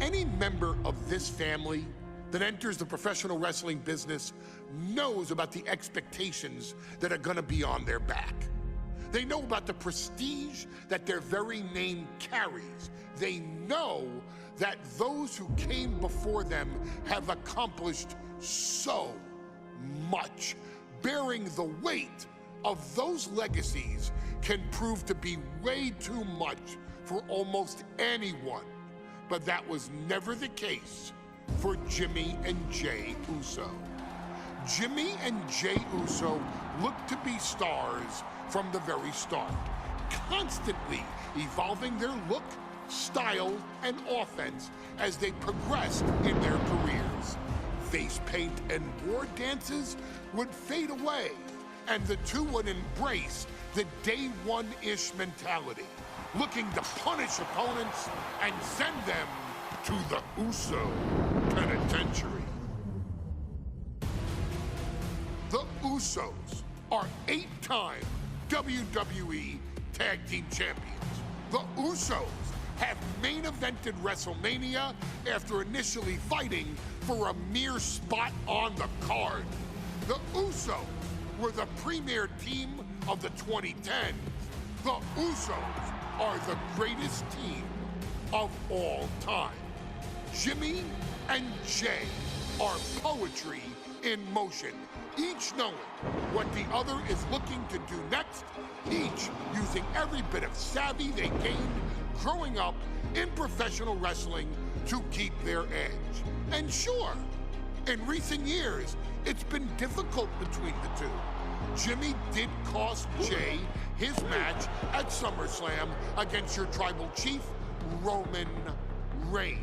Any member of this family that enters the professional wrestling business knows about the expectations that are gonna be on their back. They know about the prestige that their very name carries. They know that those who came before them have accomplished so much. Bearing the weight of those legacies can prove to be way too much for almost anyone. But that was never the case for Jimmy and Jey Uso. Jimmy and Jey Uso looked to be stars from the very start, constantly evolving their look, style, and offense as they progressed in their careers. Face paint and war dances would fade away, and the two would embrace the day one-ish mentality, looking to punish opponents and send them to the Uso penitentiary. The Usos are 8-time WWE Tag Team Champions. The Usos have main evented WrestleMania after initially fighting for a mere spot on the card. The Usos were the premier team of the 2010s. The Usos are the greatest team of all time. Jimmy and Jey are poetry in motion, each knowing what the other is looking to do next, each using every bit of savvy they gained growing up in professional wrestling to keep their edge. And sure, in recent years, it's been difficult between the two. Jimmy did cost Jey his match at SummerSlam against your tribal chief, Roman Reigns.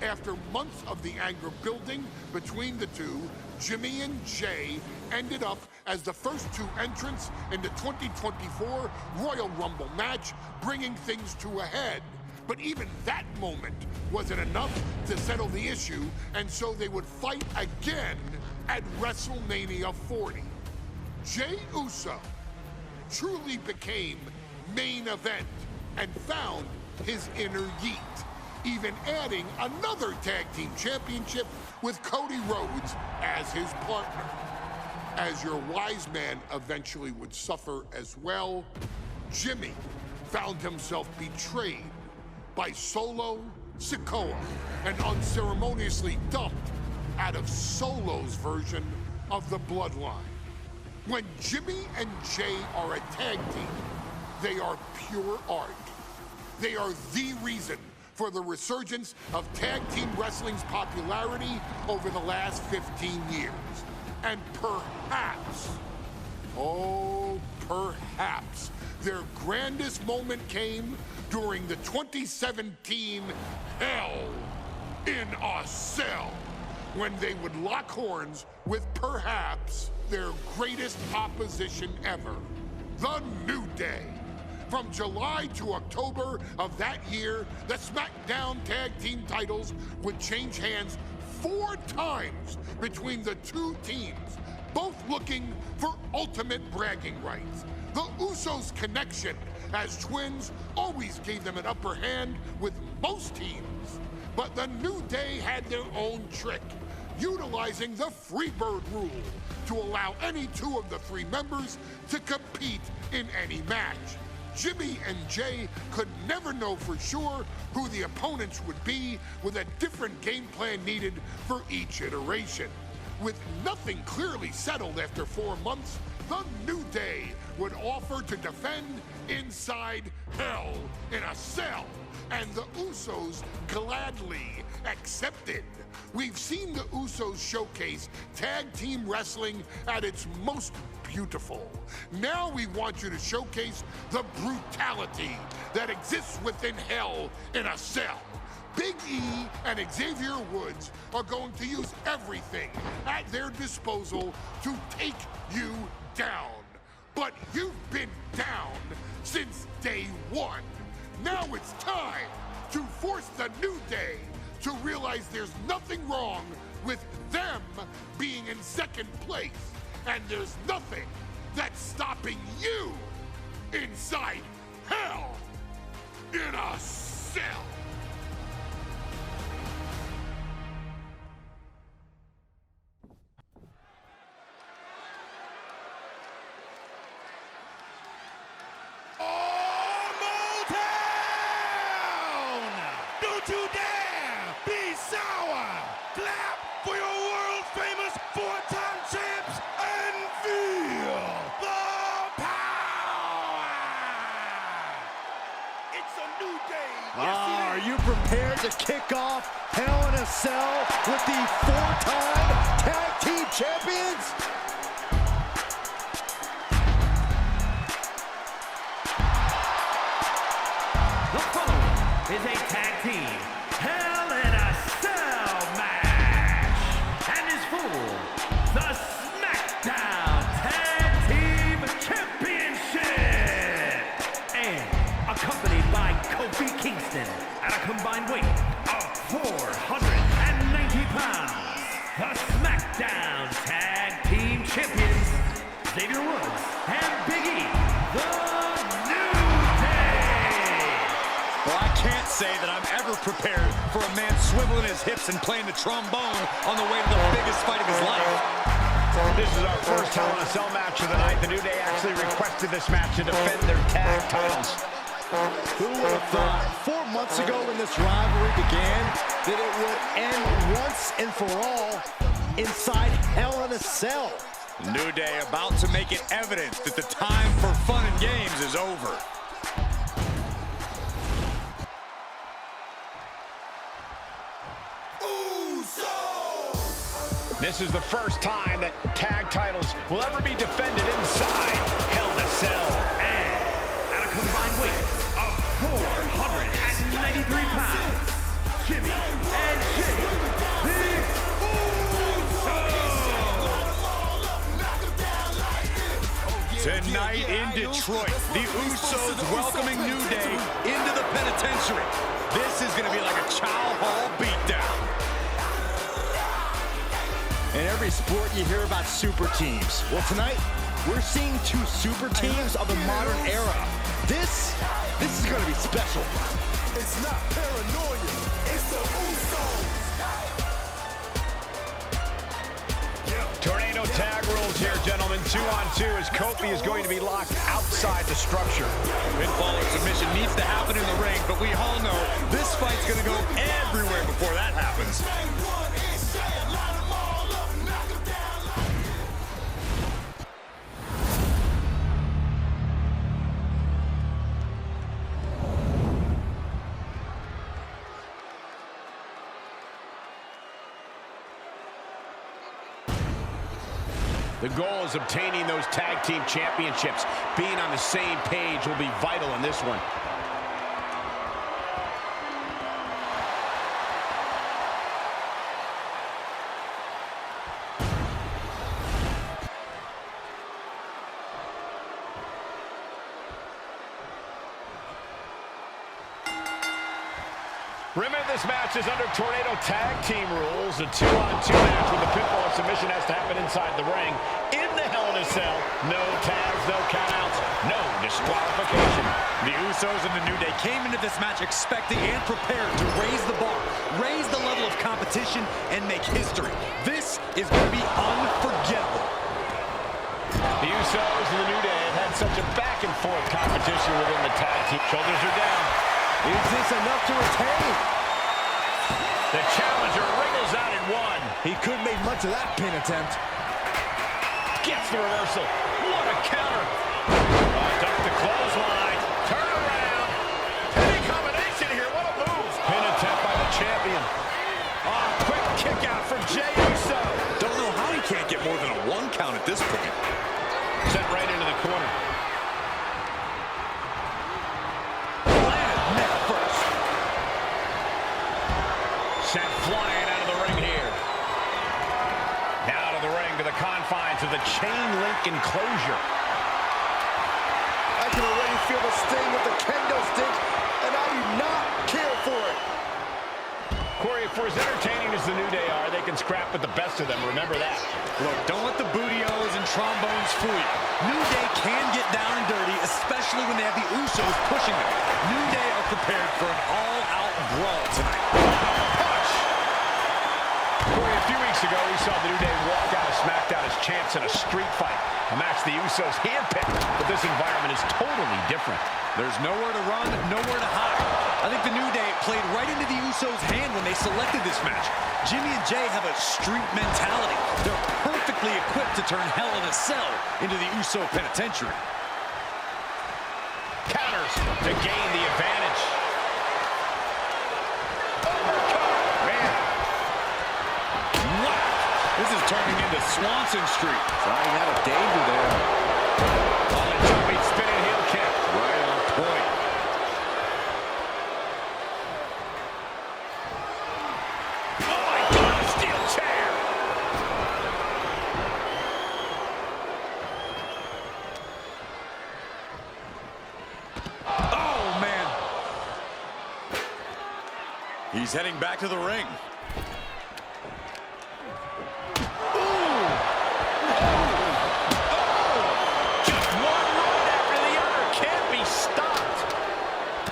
After months of the anger building between the two, Jimmy and Jey ended up as the first two entrants in the 2024 Royal Rumble match, bringing things to a head. But even that moment wasn't enough to settle the issue, and so they would fight again at WrestleMania 40. Jey Uso truly became main event and found his inner yeet, even adding another tag team championship with Cody Rhodes as his partner. As your wise man eventually would suffer as well, Jimmy found himself betrayed by Solo Sikoa and unceremoniously dumped out of Solo's version of the Bloodline. When Jimmy and Jey are a tag team, they are pure art. They are the reason for the resurgence of tag team wrestling's popularity over the last 15 years. And perhaps, oh, perhaps, their grandest moment came during the 2017 Hell in a Cell, when they would lock horns with perhaps their greatest opposition ever, The New Day. From July to October of that year, the SmackDown Tag Team titles would change hands 4 times between the two teams, both looking for ultimate bragging rights. The Usos' connection as twins always gave them an upper hand with most teams. But the New Day had their own trick, utilizing the Freebird rule to allow any 2 of the 3 members to compete in any match. Jimmy and Jey could never know for sure who the opponents would be, with a different game plan needed for each iteration. With nothing clearly settled after 4 months, the New Day would offer to defend inside Hell in a Cell, and the Usos gladly accepted. We've seen the Usos showcase tag team wrestling at its most beautiful. Now we want you to showcase the brutality that exists within Hell in a Cell. Big E and Xavier Woods are going to use everything at their disposal to take you down. But you've been down since day one. Now it's time to force the New Day to realize there's nothing wrong with them being in second place, and there's nothing that's stopping you inside Hell in a Cell. Don't you dare be sour. Clap for your world-famous four-time champs and feel the power. It's a new day. Are you prepared to kick off Hell in a Cell with the four-time tag team champions? The following is a tag team Hell in a Cell match and is for the SmackDown Tag Team Championship and accompanied by Kofi Kingston at a combined weight of 490 pounds. The SmackDown Tag Team Champions, Xavier Woods and Big E, the New Day. Well, I can't say that I'm ever prepared for a man swiveling his hips and playing the trombone on the way to the biggest fight of his life. This is our first Hell in a Cell match of the night. The New Day actually requested this match to defend their tag titles. Who would have thought 4 months ago when this rivalry began that it would end once and for all inside Hell in a Cell? New Day about to make it evident that the time for fun and games is over. This is the first time that tag titles will ever be defended inside Hell in a Cell. And at a combined weight of 493 pounds, Jimmy and Jay, the Usos. Tonight in Detroit, the Usos welcoming New Day into the penitentiary. This is going to be like a Chow Hall beatdown. In every sport, you hear about super teams. Well, tonight, we're seeing two super teams of the modern era. This is going to be special. It's not paranoia. It's the Usos. Tornado tag rules here, gentlemen. 2-on-2 as Kofi is going to be locked outside the structure. Pinfall or submission needs to happen in the ring, but we all know this fight's going to go everywhere before that happens. The goal is obtaining those tag team championships. Being on the same page will be vital in this one. Remember, this match is under Tornado tag team rules. A 2-on-2 match with the pinfall and submission has to happen inside the ring. In the Hell in a Cell, no tags, no countouts, no disqualification. The Usos and the New Day came into this match expecting and prepared to raise the bar, raise the level of competition, and make history. This is going to be unforgettable. The Usos and the New Day have had such a back-and-forth competition within the tag team. Shoulders are down. Is this enough to retain? The challenger wriggles out in one. He couldn't make much of that pin attempt. Gets the reversal. What a counter. Duck the clothesline. Turn around. Penny combination here. What a move. Pin attempt by the champion. Quick kick out from Jey Uso. Don't know how he can't get more than a 1 count at this point. Sent right into the corner. Sent flying out of the ring here. Now to the ring, to the confines of the chain link enclosure. I can already feel the sting with the kendo stick, and I do not care for it. Corey, for as entertaining as the New Day are, they can scrap with the best of them. Remember that. Look, don't let the booty-os and trombones fool you. New Day can get down and dirty, especially when they have the Usos pushing them. New Day are prepared for an all-out brawl tonight. Corey, a few weeks ago, we saw the New Day walk out of SmackDown as champs in a street fight. A match the Usos handpicked, but this environment is totally different. There's nowhere to run, nowhere to hide. I think the New Day played right into the Usos' hand when they selected this match. Jimmy and Jay have a street mentality. They're perfectly equipped to turn Hell in a Cell into the Uso penitentiary. Counters to gain the advantage. Man. Wow. This is turning into Swanson Street. Flying out of danger there. On a jumping spinning heel kick. Right on point. Oh my God, a steel chair. Oh, man. He's heading back to the ring.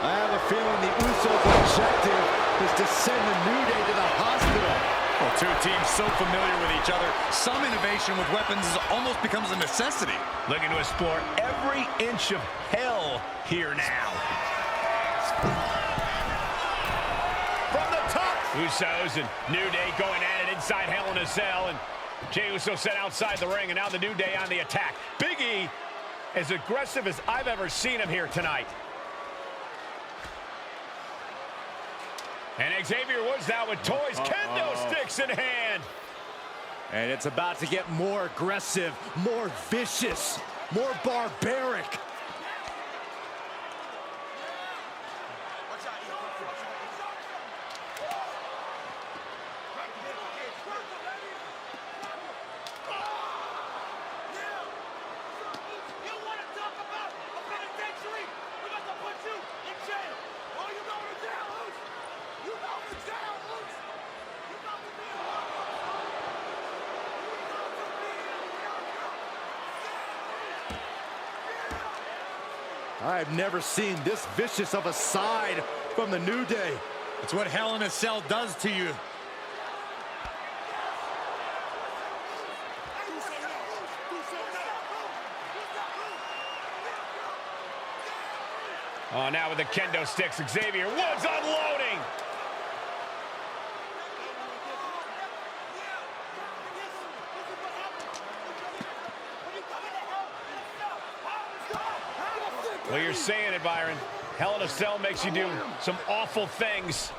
I have a feeling the Usos' objective is to send the New Day to the hospital. Well, two teams so familiar with each other, some innovation with weapons almost becomes a necessity. Looking to explore every inch of hell here now. From the top. Usos and New Day going at it inside Hell in a Cell. And Jey Uso set outside the ring, and now the New Day on the attack. Big E, as aggressive as I've ever seen him here tonight. And Xavier Woods now with toys, kendo sticks in hand. And it's about to get more aggressive, more vicious, more barbaric. I've never seen this vicious of a side from the New Day. It's what Hell in a Cell does to you. Oh, now with the kendo sticks, Xavier Woods unloading. Well, you're saying it, Byron. Hell in a Cell makes you do some awful things.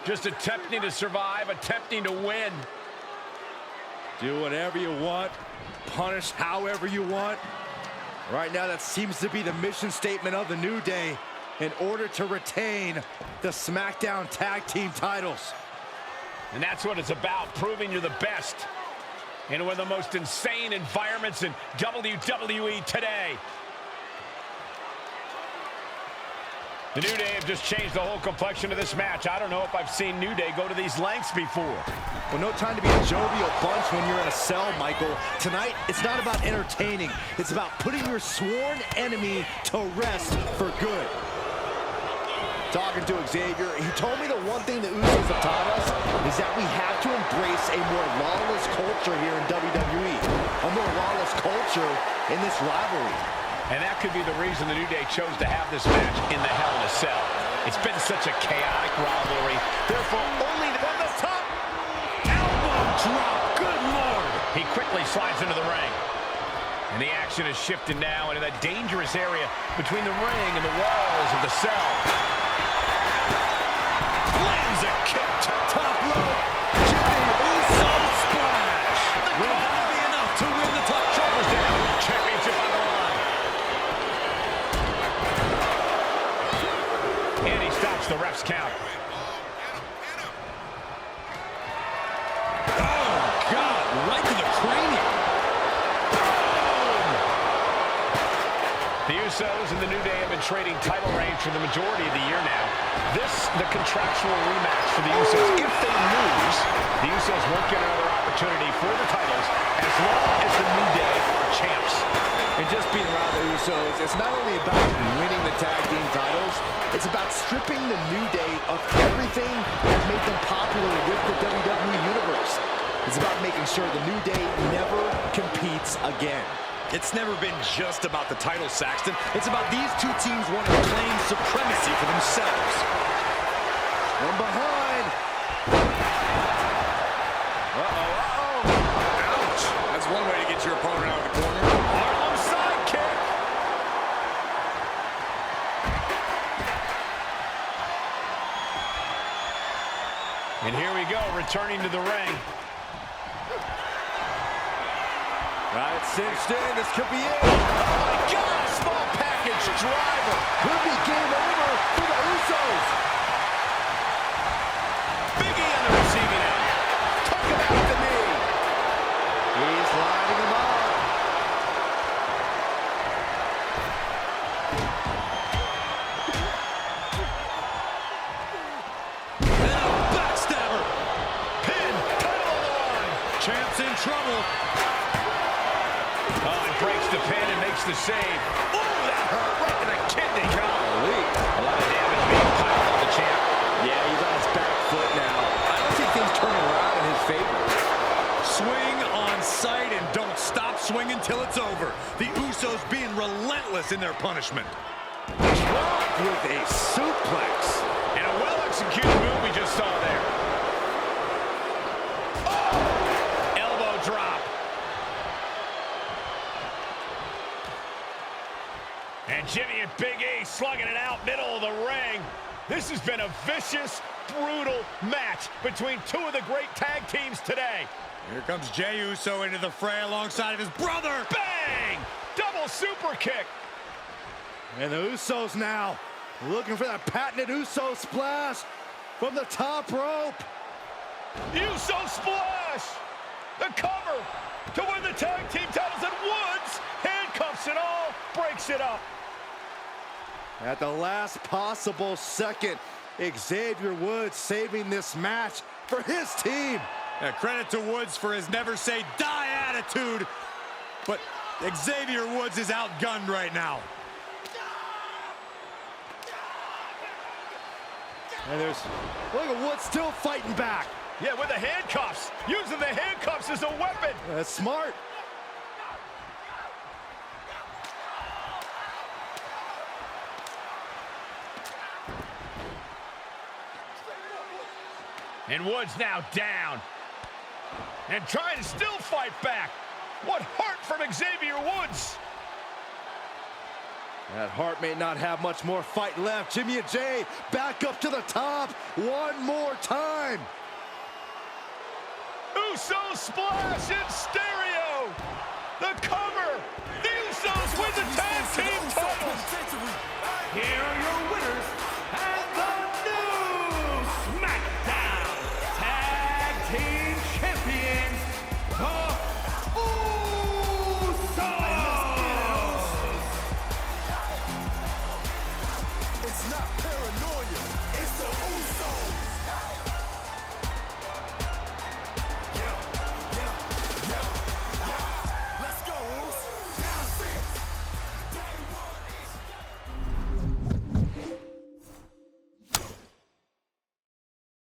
Just attempting to survive, attempting to win. Do whatever you want, punish however you want. Right now, that seems to be the mission statement of the New Day in order to retain the SmackDown Tag Team titles. And that's what it's about, proving you're the best in one of the most insane environments in WWE today. The New Day have just changed the whole complexion of this match. I don't know if I've seen New Day go to these lengths before. Well, no time to be a jovial bunch when you're in a cell, Michael. Tonight, it's not about entertaining. It's about putting your sworn enemy to rest for good. Talking to Xavier, he told me the one thing the Usos have taught us is that we have to embrace a more lawless culture here in WWE. A more lawless culture in this rivalry. And that could be the reason the New Day chose to have this match in the Hell in a Cell. It's been such a chaotic rivalry. Therefore, only from the top. Elbow drop. Good Lord. He quickly slides into the ring. And the action is shifted now into that dangerous area between the ring and the walls of the cell. Lands a kick to top rope. Jey Uso splash. Will that be enough to win the top? Shoulders down. Championship on the line. And he stops the ref's count. Oh, God, right to the cranium. The Usos and the New Day have been trading title reigns for the majority of the year now. This, the contractual rematch for the Usos. If they lose, the Usos won't get another opportunity for the titles as long as the New Day are champs. And just being around the Usos, it's not only about winning the tag team titles, it's about stripping the New Day of everything that made them popular with the WWE Universe. It's about making sure the New Day never competes again. It's never been just about the title, Saxton. It's about these two teams wanting to claim supremacy for themselves. And here we go, returning to the ring. Right, cinched in. This could be it. Oh, my God. Small package driver. Could be game over for the Usos. Biggie on the receiving end. Talk about the knee. He's lining him up. And a backstabber. Pin, title on the line. Champ's in trouble. Oh, it breaks the pin and makes the save. Oh, that hurt right to the kidney, golly. A lot of damage being piled on the champ. Yeah, he's on his back foot now. I don't think things turning around in his favor. Swing on sight and don't stop swinging till it's over. The Usos being relentless in their punishment. Dropped with a suplex. And a well-executed move we just saw there. Oh! Elbow drop. And Jimmy and Big E slugging it out middle of the ring. This has been a vicious, brutal match between two of the great tag teams today. Here comes Jey Uso into the fray alongside of his brother. Bang! Double super kick. And the Usos now looking for that patented Uso splash from the top rope. Uso splash. The cover to win the tag team titles, and Woods handcuffs it all, breaks it up. At the last possible second, Xavier Woods saving this match for his team. Credit to Woods for his never say die attitude, but Xavier Woods is outgunned right now. And there's, look at Woods still fighting back. Yeah, with the handcuffs. Using the handcuffs as a weapon. That's smart. And Woods now down. And trying to still fight back. What heart from Xavier Woods. That Hart may not have much more fight left. Jimmy and Jey back up to the top one more time. Uso splash in stereo. The cover. The Usos win the tag team titles. Here